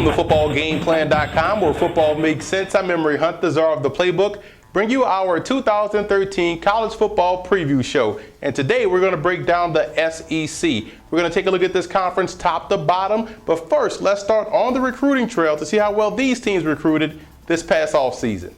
Welcome to footballgameplan.com, where football makes sense. I'm Emery Hunt, the czar of the playbook, bring you our 2013 college football preview show. And today we're going to break down the SEC. We're going to take a look at this conference top to bottom. But first, let's start on the recruiting trail to see how well these teams recruited this past offseason.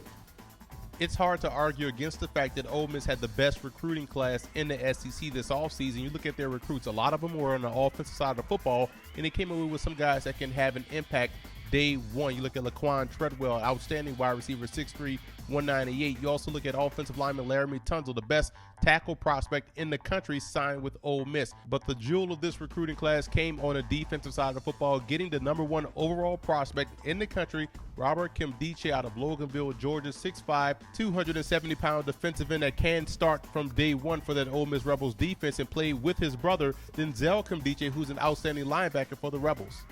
It's hard to argue against the fact that Ole Miss had the best recruiting class in the SEC this offseason. You look at their recruits, a lot of them were on the offensive side of the football, and they came away with some guys that can have an impact day one. You look at Laquan Treadwell, outstanding wide receiver, 6'3", 198. You also look at offensive lineman Laramie Tunzel, the best tackle prospect in the country, signed with Ole Miss. But the jewel of this recruiting class came on the defensive side of the football, getting the #1 overall prospect in the country, Robert Kimdiche out of Loganville, Georgia, 6'5", 270-pound defensive end that can start from day one for that Ole Miss Rebels defense and play with his brother, Denzel Kimdiche, who's an outstanding linebacker for the Rebels.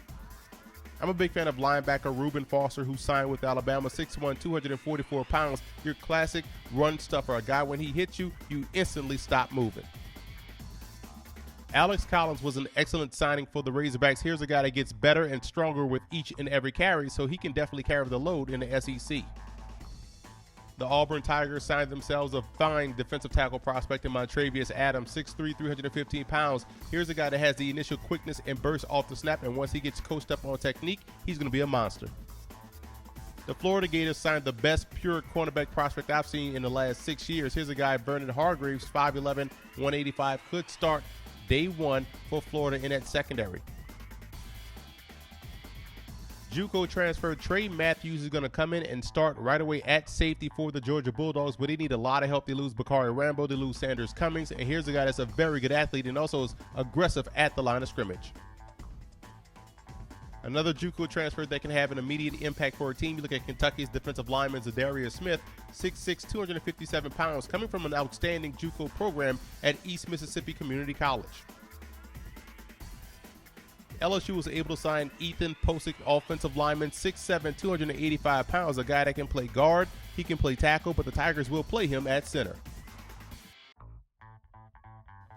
I'm a big fan of linebacker Reuben Foster, who signed with Alabama, 6'1", 244 pounds. Your classic run stuffer, a guy when he hits you, you instantly stop moving. Alex Collins was an excellent signing for the Razorbacks. Here's a guy that gets better and stronger with each and every carry, so he can definitely carry the load in the SEC. The Auburn Tigers signed themselves a fine defensive tackle prospect in Montravius Adams, 6'3", 315 pounds. Here's a guy that has the initial quickness and burst off the snap, and once he gets coached up on technique, he's going to be a monster. The Florida Gators signed the best pure cornerback prospect I've seen in the last 6 years. Here's a guy, Bernard Hargreaves, 5'11", 185, could start day one for Florida in that secondary. JUCO transfer Trey Matthews is going to come in and start right away at safety for the Georgia Bulldogs, but they need a lot of help. They lose Bakari Rambo, they lose Sanders Cummings, and here's a guy that's a very good athlete and also is aggressive at the line of scrimmage. Another JUCO transfer that can have an immediate impact for a team. You look at Kentucky's defensive lineman Zadarius Smith, 6'6", 257 pounds, coming from an outstanding JUCO program at East Mississippi Community College. LSU was able to sign Ethan Posick, offensive lineman, 6'7", 285 pounds, a guy that can play guard, he can play tackle, but the Tigers will play him at center.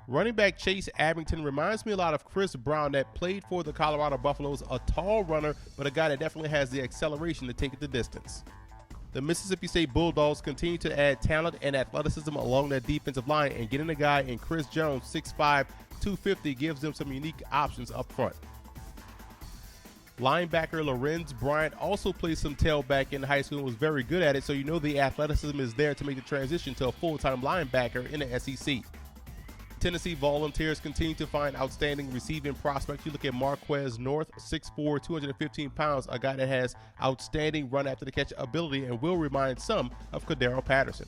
Running back Chase Abington reminds me a lot of Chris Brown that played for the Colorado Buffaloes, a tall runner, but a guy that definitely has the acceleration to take it the distance. The Mississippi State Bulldogs continue to add talent and athleticism along that defensive line, and getting a guy in Chris Jones, 6'5", 250, gives them some unique options up front. Linebacker Lorenz Bryant also played some tailback in high school and was very good at it, so you know the athleticism is there to make the transition to a full-time linebacker in the SEC. Tennessee Volunteers continue to find outstanding receiving prospects. You look at Marquez North, 6'4", 215 pounds, a guy that has outstanding run after the catch ability and will remind some of Cordero Patterson.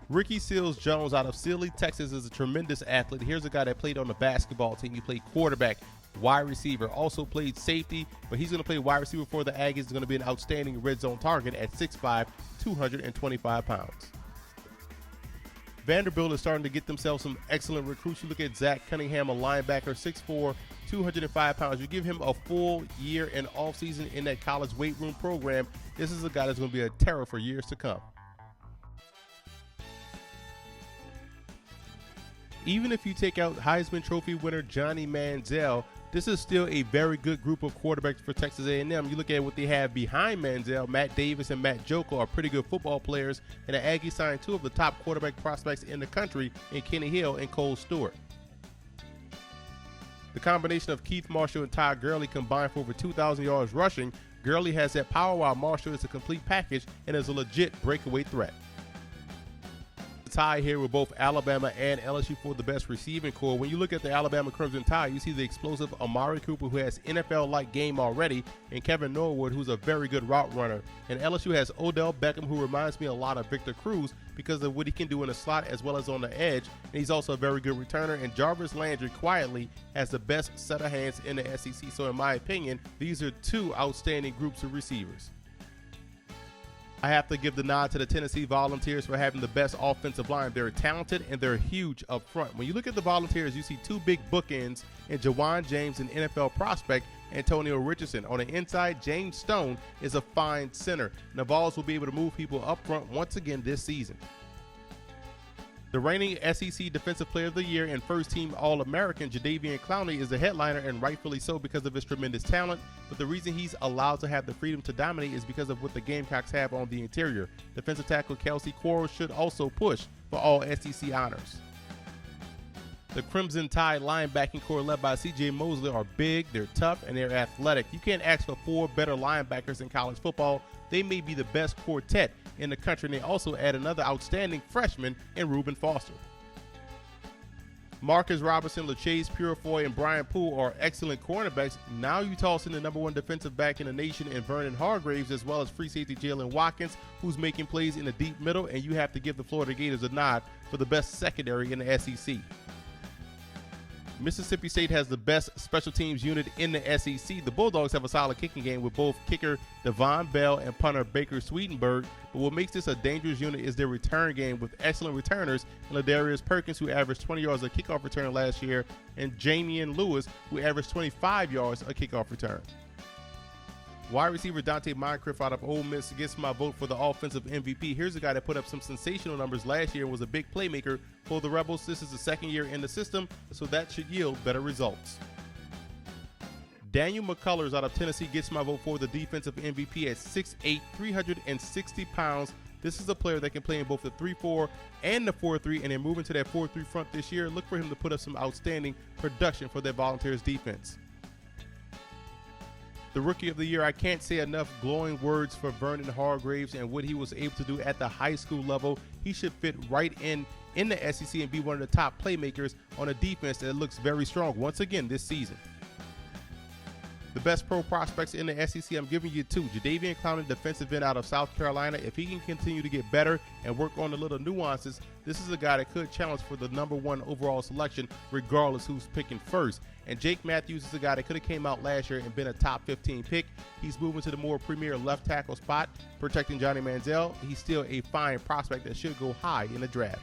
Ricky Seals Jones out of Sealy, Texas is a tremendous athlete. Here's a guy that played on the basketball team. He played quarterback, wide receiver, also played safety, but he's going to play wide receiver for the Aggies. He's going to be an outstanding red zone target at 6'5", 225 pounds. Vanderbilt is starting to get themselves some excellent recruits. You look at Zach Cunningham, a linebacker, 6'4", 205 pounds. You give him a full year and offseason in that college weight room program. This is a guy that's going to be a terror for years to come. Even if you take out Heisman Trophy winner Johnny Manziel, this is still a very good group of quarterbacks for Texas A&M. You look at what they have behind Manziel. Matt Davis and Matt Joko are pretty good football players, and the Aggies signed two of the top quarterback prospects in the country in Kenny Hill and Cole Stewart. The combination of Keith Marshall and Todd Gurley combined for over 2,000 yards rushing. Gurley has that power while Marshall is a complete package and is a legit breakaway threat. Tie here with both Alabama and LSU for the best receiving core. When you look at the Alabama Crimson Tide, you see the explosive Amari Cooper, who has NFL-like game already, and Kevin Norwood, who's a very good route runner. And LSU has Odell Beckham, who reminds me a lot of Victor Cruz because of what he can do in the slot as well as on the edge. And he's also a very good returner. And Jarvis Landry quietly has the best set of hands in the SEC. So in my opinion, these are two outstanding groups of receivers. I have to give the nod to the Tennessee Volunteers for having the best offensive line. They're talented and they're huge up front. When you look at the Volunteers, you see two big bookends in Jawan James and NFL prospect Antonio Richardson. On the inside, James Stone is a fine center. The Vols will be able to move people up front once again this season. The reigning SEC Defensive Player of the Year and first-team All-American Jadeveon Clowney is the headliner, and rightfully so because of his tremendous talent, but the reason he's allowed to have the freedom to dominate is because of what the Gamecocks have on the interior. Defensive tackle Kelsey Quarles should also push for all SEC honors. The Crimson Tide linebacking core led by C.J. Mosley are big, they're tough, and they're athletic. You can't ask for 4 better linebackers in college football. They may be the best quartet in the country, and they also add another outstanding freshman in Reuben Foster. Marcus Robinson, LaChase Purifoy, and Brian Poole are excellent cornerbacks. Now you toss in the #1 defensive back in the nation in Vernon Hargraves, as well as free safety Jalen Watkins, who's making plays in the deep middle, and you have to give the Florida Gators a nod for the best secondary in the SEC. Mississippi State has the best special teams unit in the SEC. The Bulldogs have a solid kicking game with both kicker Devon Bell and punter Baker Sweetenberg, but what makes this a dangerous unit is their return game with excellent returners in Ladarius Perkins, who averaged 20 yards a kickoff return last year, and Jamian Lewis, who averaged 25 yards a kickoff return. Wide receiver Dante Moncrief out of Ole Miss gets my vote for the offensive MVP. Here's a guy that put up some sensational numbers last year and was a big playmaker for the Rebels. This is the second year in the system, so that should yield better results. Daniel McCullers out of Tennessee gets my vote for the defensive MVP at 6'8", 360 pounds. This is a player that can play in both the 3-4 and the 4-3, and they're moving to that 4-3 front this year. Look for him to put up some outstanding production for their Volunteers defense. The Rookie of the Year, I can't say enough glowing words for Vernon Hargraves and what he was able to do at the high school level. He should fit right in the SEC and be one of the top playmakers on a defense that looks very strong once again this season. The best pro prospects in the SEC, I'm giving you 2. Jadeveon Clowney, defensive end out of South Carolina. If he can continue to get better and work on the little nuances, this is a guy that could challenge for the #1 overall selection regardless who's picking first. And Jake Matthews is a guy that could have came out last year and been a top 15 pick. He's moving to the more premier left tackle spot, protecting Johnny Manziel. He's still a fine prospect that should go high in the draft.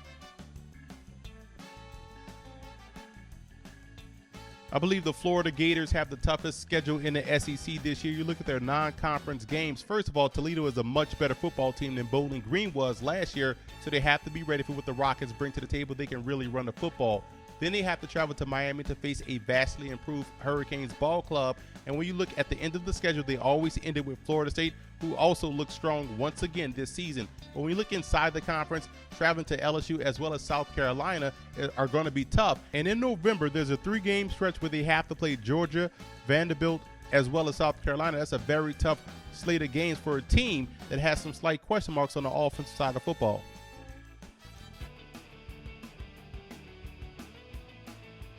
I believe the Florida Gators have the toughest schedule in the SEC this year. You look at their non-conference games. First of all, Toledo is a much better football team than Bowling Green was last year, so they have to be ready for what the Rockets bring to the table. They can really run the football. Then they have to travel to Miami to face a vastly improved Hurricanes ball club. And when you look at the end of the schedule, they always ended with Florida State, who also looks strong once again this season. But when we look inside the conference, traveling to LSU as well as South Carolina are going to be tough. And in November, there's a 3-game stretch where they have to play Georgia, Vanderbilt, as well as South Carolina. That's a very tough slate of games for a team that has some slight question marks on the offensive side of football.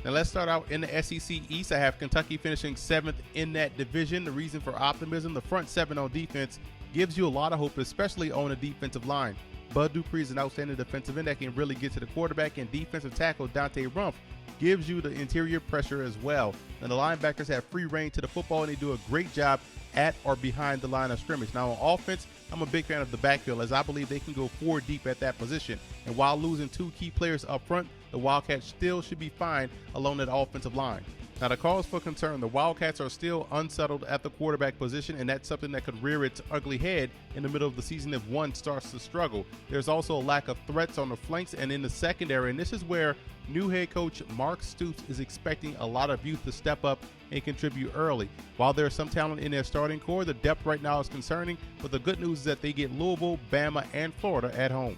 Now let's start out in the SEC East. I have Kentucky finishing 7th in that division. The reason for optimism, the front 7 on defense gives you a lot of hope, especially on the defensive line. Bud Dupree is an outstanding defensive end that can really get to the quarterback, and defensive tackle Dante Rumpf gives you the interior pressure as well. And the linebackers have free reign to the football, and they do a great job at or behind the line of scrimmage. Now on offense, I'm a big fan of the backfield, as I believe they can go 4 deep at that position. And while losing 2 key players up front, the Wildcats still should be fine along that offensive line. Now the cause for concern, the Wildcats are still unsettled at the quarterback position, and that's something that could rear its ugly head in the middle of the season if one starts to struggle. There's also a lack of threats on the flanks and in the secondary, and this is where new head coach Mark Stoops is expecting a lot of youth to step up and contribute early. While there's some talent in their starting core, the depth right now is concerning, but the good news is that they get Louisville, Bama, and Florida at home.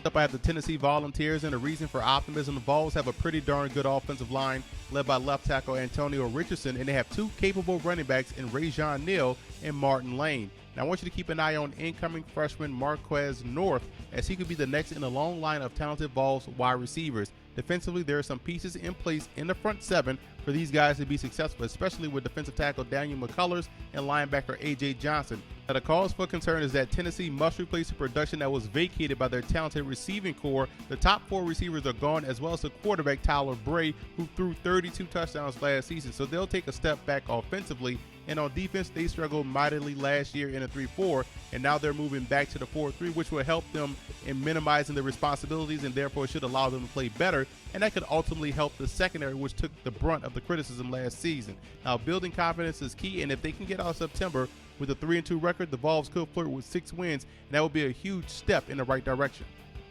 Up, I have the Tennessee Volunteers, and the reason for optimism, the Vols have a pretty darn good offensive line led by left tackle Antonio Richardson, and they have 2 capable running backs in Rajon Neal and Martin Lane. Now I want you to keep an eye on incoming freshman Marquez North, as he could be the next in a long line of talented Vols wide receivers. Defensively, there are some pieces in place in the front 7 for these guys to be successful, especially with defensive tackle Daniel McCullers and linebacker A.J. Johnson. Now, the cause for concern is that Tennessee must replace the production that was vacated by their talented receiving core. The top 4 receivers are gone, as well as the quarterback Tyler Bray, who threw 32 touchdowns last season. So they'll take a step back offensively. And on defense, they struggled mightily last year in a 3-4, and now they're moving back to the 4-3, which will help them in minimizing the responsibilities and therefore should allow them to play better. And that could ultimately help the secondary, which took the brunt of the criticism last season. Now, building confidence is key, and if they can get out September with a 3-2 record, the Vols could flirt with 6 wins, and that would be a huge step in the right direction.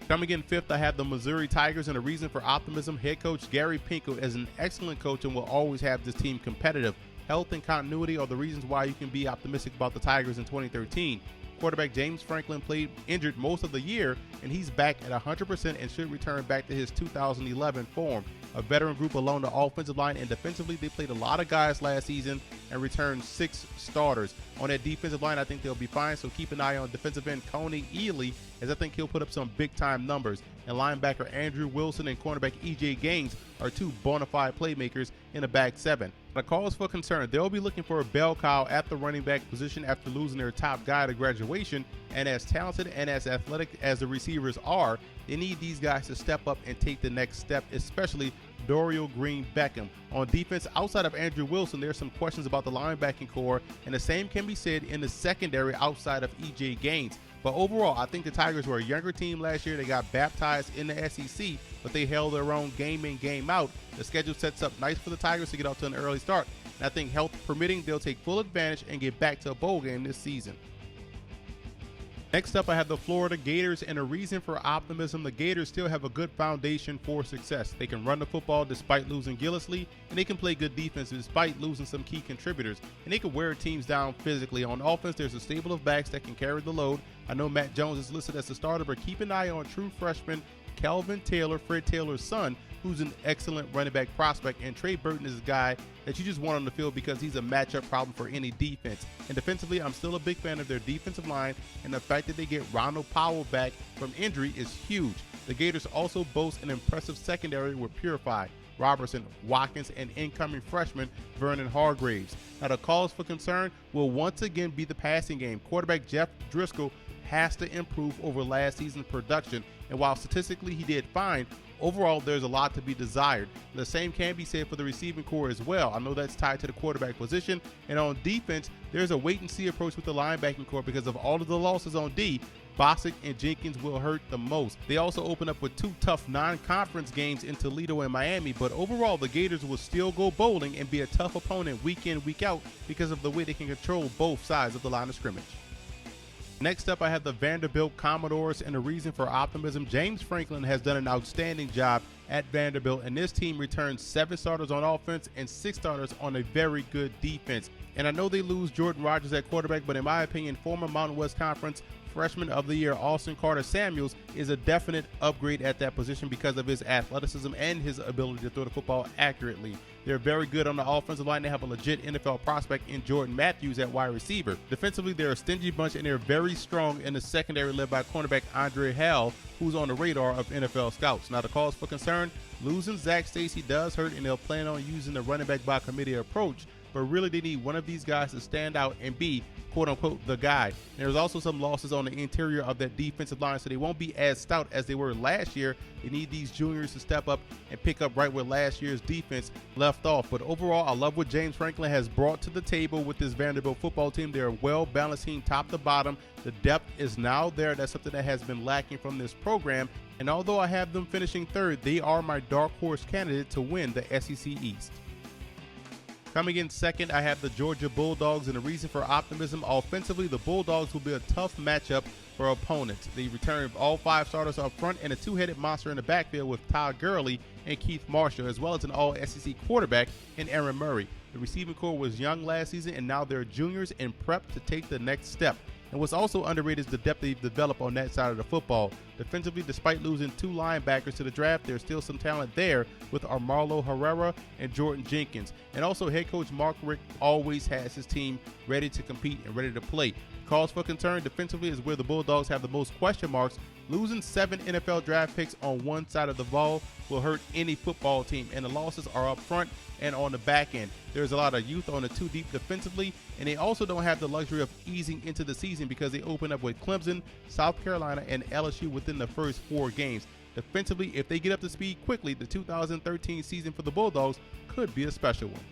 Coming in fifth, I have the Missouri Tigers, and a reason for optimism. Head coach Gary Pinkel is an excellent coach and will always have this team competitive. Health and continuity are the reasons why you can be optimistic about the Tigers in 2013. Quarterback James Franklin played injured most of the year, and he's back at 100% and should return back to his 2011 form. A veteran group along the offensive line, and defensively they played a lot of guys last season and returned 6 starters. On that defensive line, I think they'll be fine, so keep an eye on defensive end Coney Ely, as I think he'll put up some big-time numbers. And linebacker Andrew Wilson and cornerback E.J. Gaines are 2 bona fide playmakers in the back 7. The cause for concern, they'll be looking for a bell cow at the running back position after losing their top guy to graduation, and as talented and as athletic as the receivers are, they need these guys to step up and take the next step, especially Dorial Green-Beckham. On defense, outside of Andrew Wilson, there's some questions about the linebacking core, and the same can be said in the secondary outside of E.J. Gaines. But overall, I think the Tigers were a younger team last year. They got baptized in the SEC, but they held their own game in, game out. The schedule sets up nice for the Tigers to get off to an early start. And I think health permitting, they'll take full advantage and get back to a bowl game this season. Next up, I have the Florida Gators, and a reason for optimism. The Gators still have a good foundation for success. They can run the football despite losing Gillislee, and they can play good defense despite losing some key contributors, and they can wear teams down physically. On offense, there's a stable of backs that can carry the load. I know Matt Jones is listed as the starter, but keep an eye on true freshman Calvin Taylor, Fred Taylor's son, who's an excellent running back prospect, and Trey Burton is a guy that you just want on the field because he's a matchup problem for any defense. And defensively, I'm still a big fan of their defensive line, and the fact that they get Ronald Powell back from injury is huge. The Gators also boast an impressive secondary with Purified, Robertson, Watkins, and incoming freshman Vernon Hargraves. Now, the cause for concern will once again be the passing game. Quarterback Jeff Driscoll has to improve over last season's production, and while statistically he did fine, overall there's a lot to be desired. The same can be said for the receiving core as well. I know that's tied to the quarterback position, and on defense there's a wait-and-see approach with the linebacking core because of all of the losses on D. Bostic and Jenkins will hurt the most. They also open up with 2 tough non-conference games in Toledo and Miami, but overall the Gators will still go bowling and be a tough opponent week in, week out because of the way they can control both sides of the line of scrimmage. Next up, I have the Vanderbilt Commodores, and a reason for optimism. James Franklin has done an outstanding job at Vanderbilt, and this team returns 7 starters on offense and 6 starters on a very good defense. And I know they lose Jordan Rogers at quarterback, but in my opinion, former Mountain West Conference Freshman of the Year Austin Carter Samuels is a definite upgrade at that position because of his athleticism and his ability to throw the football accurately. They're very good on the offensive line. They have a legit NFL prospect in Jordan Matthews at wide receiver. Defensively, they're a stingy bunch, and they're very strong in the secondary led by cornerback Andre Hall, who's on the radar of NFL scouts. Now, the cause for concern, losing Zach Stacy does hurt, and they'll plan on using the running back by committee approach, but really they need one of these guys to stand out and be quote-unquote the guy. There's also some losses on the interior of that defensive line, so they won't be as stout as they were last year. They need these juniors to step up and pick up right where last year's defense left off. But overall, I love what James Franklin has brought to the table with this Vanderbilt football team. They're a well-balanced team top to bottom. The depth is now there. That's something that has been lacking from this program. And although I have them finishing third, they are my dark horse candidate to win the SEC East. Coming in second, I have the Georgia Bulldogs, and a reason for optimism. Offensively, the Bulldogs will be a tough matchup for opponents. They return all 5 starters up front and a 2-headed monster in the backfield with Todd Gurley and Keith Marshall, as well as an all-SEC quarterback in Aaron Murray. The receiving core was young last season, and now they're juniors in prep to take the next step. And what's also underrated is the depth they've developed on that side of the football. Defensively, despite losing 2 linebackers to the draft, there's still some talent there with Armarlo Herrera and Jordan Jenkins. And also, head coach Mark Richt always has his team ready to compete and ready to play. Cause for concern defensively is where the Bulldogs have the most question marks. Losing 7 NFL draft picks on one side of the ball will hurt any football team, and the losses are up front and on the back end. There's a lot of youth on the 2 deep defensively, and they also don't have the luxury of easing into the season because they open up with Clemson, South Carolina, and LSU within the first 4 games. Defensively, if they get up to speed quickly, the 2013 season for the Bulldogs could be a special one.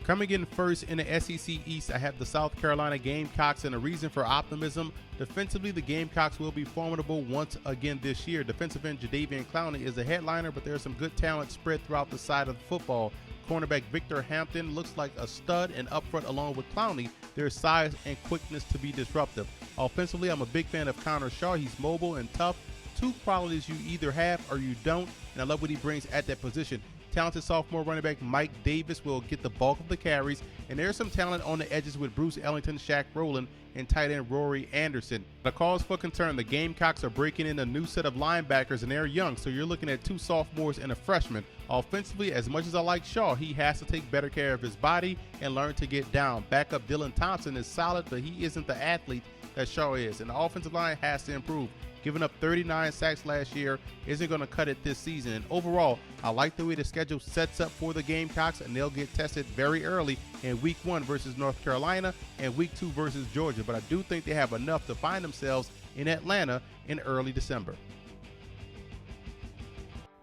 Coming in first in the SEC East, I have the South Carolina Gamecocks, and a reason for optimism. Defensively, the Gamecocks will be formidable once again this year. Defensive end Jadeveon Clowney is a headliner, but there's some good talent spread throughout the side of the football. cornerback Victor Hampton looks like a stud, and up front along with Clowney, there's size and quickness to be disruptive. Offensively, I'm a big fan of Connor Shaw. He's mobile and tough, two qualities you either have or you don't, and I love what he brings at that position. Talented sophomore running back Mike Davis will get the bulk of the carries, and there's some talent on the edges with Bruce Ellington, Shaq Rowland, and tight end Rory Anderson. The cause for concern, the Gamecocks are breaking in a new set of linebackers, and they're young, so you're looking at two sophomores and a freshman. Offensively, as much as I like Shaw, he has to take better care of his body and learn to get down. Backup Dylan Thompson is solid, but he isn't the athlete that Shaw is, and the offensive line has to improve. Giving up 39 sacks last year isn't going to cut it this season. And overall, I like the way the schedule sets up for the Gamecocks, and they'll get tested very early in Week 1 versus North Carolina and Week 2 versus Georgia. But I do think they have enough to find themselves in Atlanta in early December.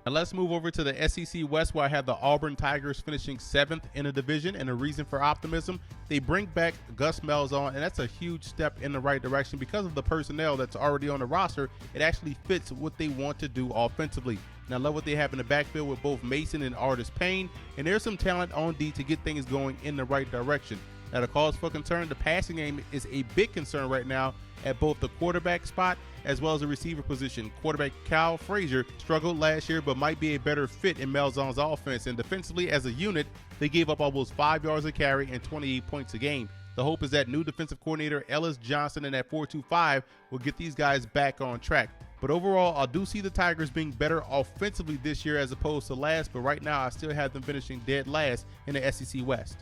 Now let's move over to the SEC West, where I have the Auburn Tigers finishing 7th in the division, and a reason for optimism, they bring back Gus Malzahn, and that's a huge step in the right direction because of the personnel that's already on the roster. It actually fits what they want to do offensively. And I love what they have in the backfield with both Mason and Artis Payne, and there's some talent on D to get things going in the right direction. Now, the cause for concern, the passing game is a big concern right now at both the quarterback spot as well as the receiver position. Quarterback Kyle Frazier struggled last year but might be a better fit in Malzahn's offense. And defensively, as a unit, they gave up almost 5 yards a carry and 28 points a game. The hope is that new defensive coordinator Ellis Johnson and that 4-2-5 will get these guys back on track. But overall, I do see the Tigers being better offensively this year as opposed to last, but right now I still have them finishing dead last in the SEC West.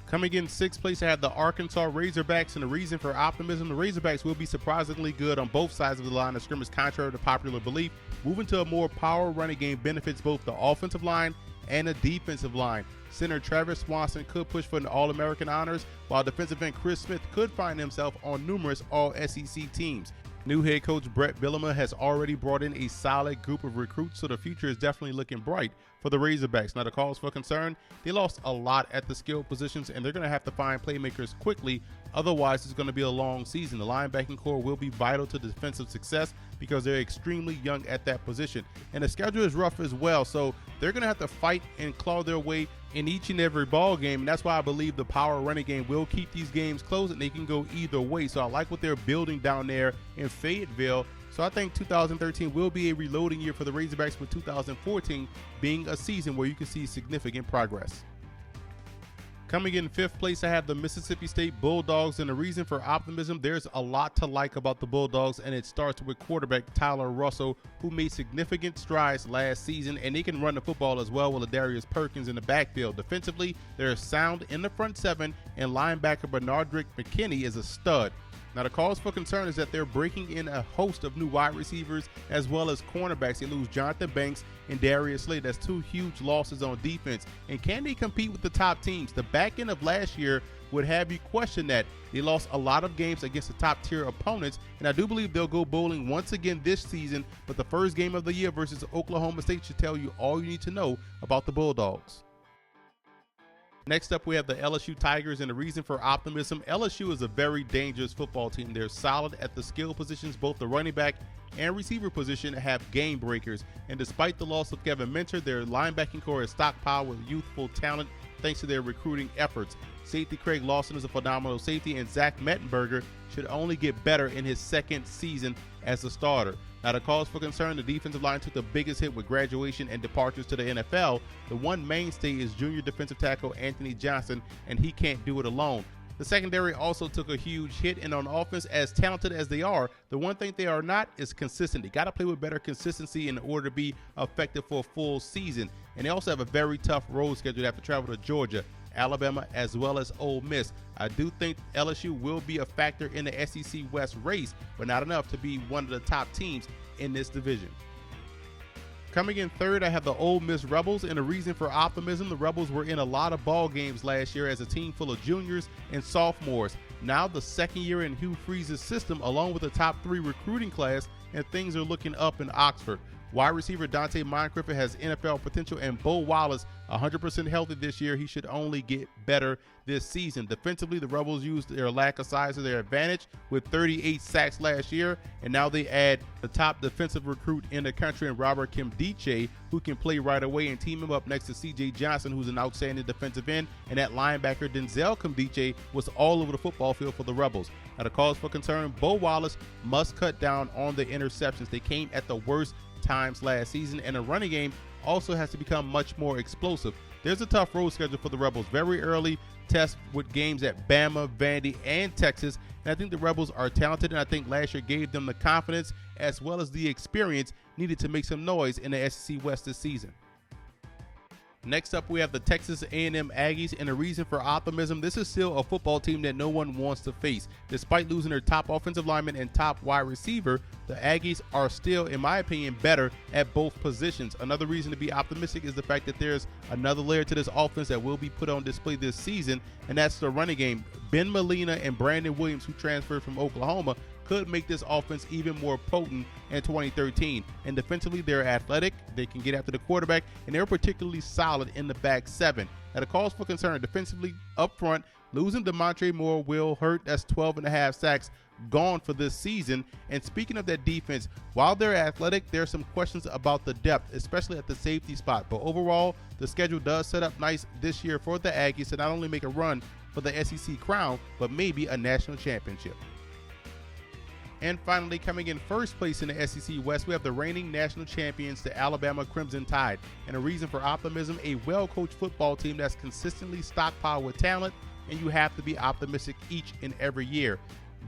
Coming in 6th place, I have the Arkansas Razorbacks, and the reason for optimism, the Razorbacks will be surprisingly good on both sides of the line of scrimmage, contrary to popular belief. Moving to a more power running game benefits both the offensive line and the defensive line. Center Travis Swanson could push for an All-American honors, while defensive end Chris Smith could find himself on numerous All-SEC teams. New head coach Brett Bielema has already brought in a solid group of recruits, so the future is definitely looking bright for the Razorbacks. Now, the cause for concern, they lost a lot at the skill positions, and they're going to have to find playmakers quickly. Otherwise, it's going to be a long season. The linebacking core will be vital to defensive success because they're extremely young at that position. And the schedule is rough as well, so they're going to have to fight and claw their way in each and every ball game, and that's why I believe the power running game will keep these games close, and they can go either way. So I like what they're building down there in Fayetteville. So I think 2013 will be a reloading year for the Razorbacks, with 2014 being a season where you can see significant progress. Coming in 5th place, I have the Mississippi State Bulldogs, and the reason for optimism, there's a lot to like about the Bulldogs, and it starts with quarterback Tyler Russell, who made significant strides last season, and they can run the football as well with Ladarius Perkins in the backfield. Defensively, they're sound in the front seven, and linebacker Bernardrick McKinney is a stud. Now, the cause for concern is that they're breaking in a host of new wide receivers as well as cornerbacks. They lose Jonathan Banks and Darius Slade. That's two huge losses on defense. And can they compete with the top teams? The back end of last year would have you question that. They lost a lot of games against the top tier opponents, and I do believe they'll go bowling once again this season, but the first game of the year versus Oklahoma State should tell you all you need to know about the Bulldogs. Next up, we have the LSU Tigers, and the reason for optimism, LSU is a very dangerous football team. They're solid at the skill positions. Both the running back and receiver position have game breakers, and despite the loss of Kevin Minter, their linebacking core is stockpiled with youthful talent thanks to their recruiting efforts. Safety Craig Lawson is a phenomenal safety, and Zach Mettenberger should only get better in his second season as a starter. Now, the cause for concern, the defensive line took the biggest hit with graduation and departures to the NFL. The one mainstay is junior defensive tackle Anthony Johnson, and he can't do it alone. The secondary also took a huge hit, and on offense, as talented as they are, the one thing they are not is consistent. They got to play with better consistency in order to be effective for a full season. And they also have a very tough road schedule. They have to travel to Georgia, Alabama, as well as Ole Miss. I do think LSU will be a factor in the SEC West race, but not enough to be one of the top teams in this division. Coming in 3rd, I have the Ole Miss Rebels, and the reason for optimism, the Rebels were in a lot of ball games last year as a team full of juniors and sophomores. Now the second year in Hugh Freeze's system, along with the top 3 recruiting class, and things are looking up in Oxford. Wide receiver Dante Moncrief has NFL potential, and Bo Wallace 100% healthy this year. He should only get better this season. Defensively, the Rebels used their lack of size to their advantage with 38 sacks last year, and now they add the top defensive recruit in the country in Robert Kimdiche, who can play right away, and team him up next to C.J. Johnson, who's an outstanding defensive end, and that linebacker Denzel Kimdiche was all over the football field for the Rebels. Now, the cause for concern, Bo Wallace must cut down on the interceptions. They came at the worst times last season, and the running game also has to become much more explosive. There's a tough road schedule for the Rebels. Very early test with games at Bama, Vandy, and Texas. And I think the Rebels are talented, and I think last year gave them the confidence as well as the experience needed to make some noise in the SEC West this season. Next up, we have the Texas A&M Aggies, and a reason for optimism. This is still a football team that no one wants to face. Despite losing their top offensive lineman and top wide receiver, the Aggies are still, in my opinion, better at both positions. Another reason to be optimistic is the fact that there's another layer to this offense that will be put on display this season, and that's the running game. Ben Molina and Brandon Williams, who transferred from Oklahoma, could make this offense even more potent in 2013. And defensively, they're athletic, they can get after the quarterback, and they're particularly solid in the back seven. Now, the cause for concern defensively up front, losing DeMontre Moore will hurt. That's 12.5 sacks gone for this season. And speaking of that defense, while they're athletic, there are some questions about the depth, especially at the safety spot. But overall, the schedule does set up nice this year for the Aggies to not only make a run for the SEC crown, but maybe a national championship. And finally, coming in first place in the SEC West, we have the reigning national champions, the Alabama Crimson Tide. And a reason for optimism, a well-coached football team that's consistently stockpiled with talent, and you have to be optimistic each and every year.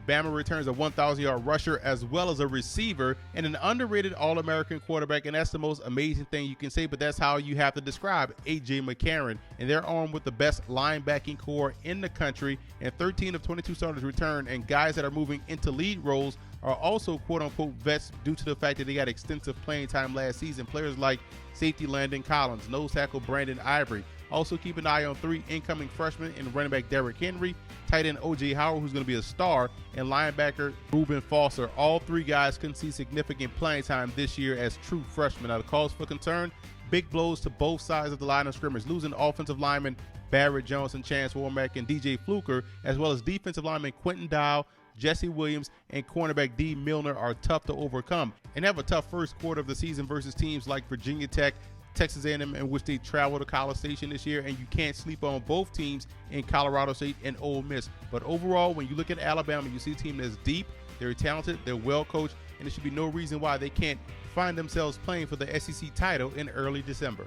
Bama returns a 1,000-yard rusher as well as a receiver and an underrated All-American quarterback, and that's the most amazing thing you can say, but that's how you have to describe A.J. McCarron. And they're armed with the best linebacking core in the country, and 13 of 22 starters return, and guys that are moving into lead roles are also quote-unquote vets due to the fact that they got extensive playing time last season. Players like safety Landon Collins, nose tackle Brandon Ivory. Also keep an eye on 3 incoming freshmen in running back Derrick Henry, tight end O.J. Howard, who's going to be a star, and linebacker Reuben Foster. All 3 guys can see significant playing time this year as true freshmen. Now, the cause for concern, big blows to both sides of the line of scrimmage, losing offensive linemen Barrett Johnson, Chance Womack, and DJ Fluker, as well as defensive linemen Quentin Dow, Jesse Williams, and cornerback D. Milner are tough to overcome, and have a tough first quarter of the season versus teams like Virginia Tech, Texas A&M, in which they travel to College Station this year, and you can't sleep on both teams in Colorado State and Ole Miss. But overall, when you look at Alabama, you see a team that's deep, they're talented, they're well coached, and there should be no reason why they can't find themselves playing for the SEC title in early December.